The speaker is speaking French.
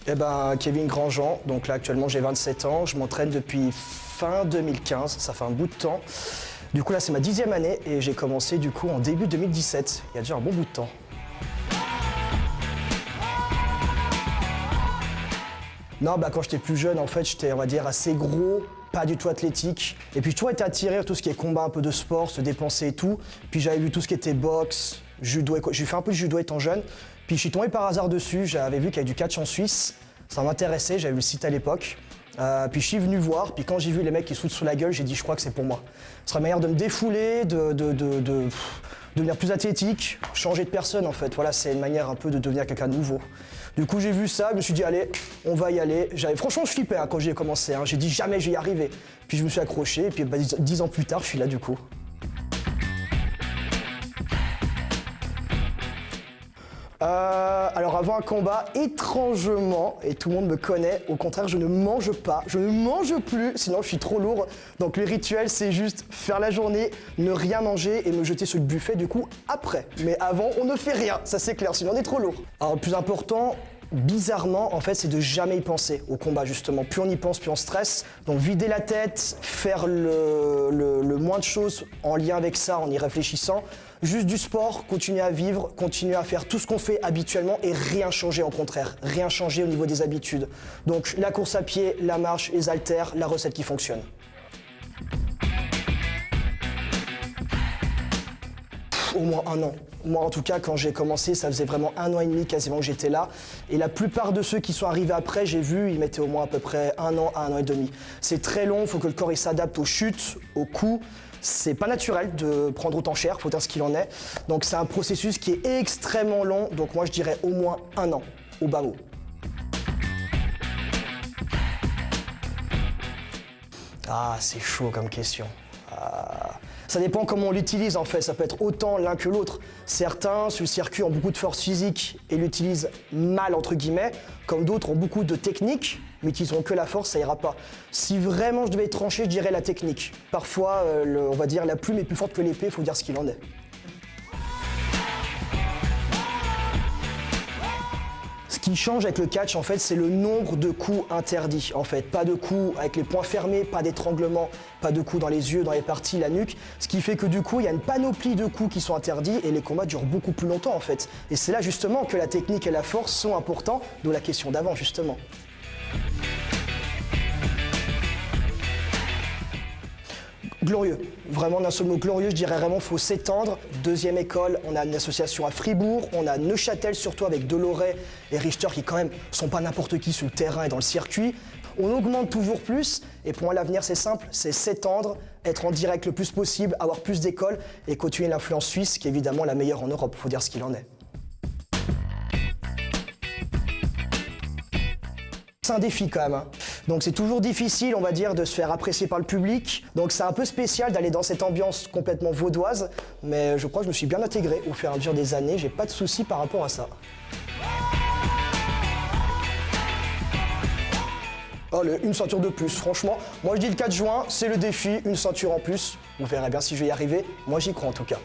Eh ben, Kevin Grandjean, donc là actuellement j'ai 27 ans, je m'entraîne depuis fin 2015, ça fait un bout de temps. Du coup là c'est ma 10e année et j'ai commencé du coup en début 2017, il y a déjà un bon bout de temps. Non, bah quand j'étais plus jeune en fait j'étais on va dire assez gros, pas du tout athlétique. Et puis j'ai toujours été attiré par tout ce qui est combat, un peu de sport, se dépenser et tout. Puis j'avais vu tout ce qui était boxe, judo, j'ai fait un peu de judo étant jeune. Puis je suis tombé par hasard dessus, j'avais vu qu'il y avait du catch en Suisse, ça m'intéressait, j'avais vu le site à l'époque. Puis je suis venu voir, puis quand j'ai vu les mecs qui se foutent sur la gueule, j'ai dit je crois que c'est pour moi. Ce serait une manière de me défouler, de devenir plus athlétique, changer de personne en fait. Voilà, c'est une manière un peu de devenir quelqu'un de nouveau. Du coup j'ai vu ça, je me suis dit allez, on va y aller. Franchement je flippais quand j'ai commencé, j'ai dit jamais je vais y arriver. Puis je me suis accroché, et puis 10 ans plus tard je suis là du coup. Alors avant un combat, étrangement, et tout le monde me connaît, au contraire je ne mange pas, je ne mange plus, sinon je suis trop lourd. Donc le rituel c'est juste faire la journée, ne rien manger et me jeter sur le buffet du coup après. Mais avant on ne fait rien, ça c'est clair, sinon on est trop lourd. Alors le plus important, bizarrement, en fait, c'est de jamais y penser au combat, justement. Plus on y pense, plus on stresse. Donc, vider la tête, faire le moins de choses en lien avec ça, en y réfléchissant. Juste du sport, continuer à vivre, continuer à faire tout ce qu'on fait habituellement et rien changer, au contraire. Rien changer au niveau des habitudes. Donc, la course à pied, la marche, les haltères, la recette qui fonctionne. Au moins 1 an. Moi, en tout cas, quand j'ai commencé, ça faisait vraiment 1 an et demi quasiment que j'étais là. Et la plupart de ceux qui sont arrivés après, j'ai vu, ils mettaient au moins à peu près 1 an à 1 an et demi. C'est très long, il faut que le corps il s'adapte aux chutes, aux coups. C'est pas naturel de prendre autant cher, faut dire ce qu'il en est. Donc c'est un processus qui est extrêmement long. Donc moi, je dirais au moins 1 an, au bas mot. Ah, c'est chaud comme question. Ça dépend comment on l'utilise en fait, ça peut être autant l'un que l'autre. Certains sur le circuit ont beaucoup de force physique et l'utilisent mal entre guillemets, comme d'autres ont beaucoup de technique, mais qui n'ont que la force, ça ira pas. Si vraiment je devais trancher, je dirais la technique. Parfois, on va dire la plume est plus forte que l'épée, il faut dire ce qu'il en est. Ce qui change avec le catch, en fait, c'est le nombre de coups interdits, en fait. Pas de coups avec les poings fermés, pas d'étranglement, pas de coups dans les yeux, dans les parties, la nuque. Ce qui fait que du coup, il y a une panoplie de coups qui sont interdits et les combats durent beaucoup plus longtemps, en fait. Et c'est là, justement, que la technique et la force sont importants, d'où la question d'avant, justement. Glorieux, vraiment d'un seul mot glorieux, je dirais vraiment faut s'étendre. Deuxième école, on a une association à Fribourg, on a Neuchâtel surtout avec Deloret et Richter qui quand même sont pas n'importe qui sur le terrain et dans le circuit. On augmente toujours plus et pour moi l'avenir c'est simple, c'est s'étendre, être en direct le plus possible, avoir plus d'écoles et continuer l'influence suisse qui est évidemment la meilleure en Europe, faut dire ce qu'il en est. C'est un défi quand même. Donc c'est toujours difficile, on va dire, de se faire apprécier par le public. Donc c'est un peu spécial d'aller dans cette ambiance complètement vaudoise, mais je crois que je me suis bien intégré au fur et à mesure des années, j'ai pas de soucis par rapport à ça. Oh, une ceinture de plus, franchement. Moi je dis le 4 juin, c'est le défi, une ceinture en plus. On verra bien si je vais y arriver. Moi j'y crois en tout cas.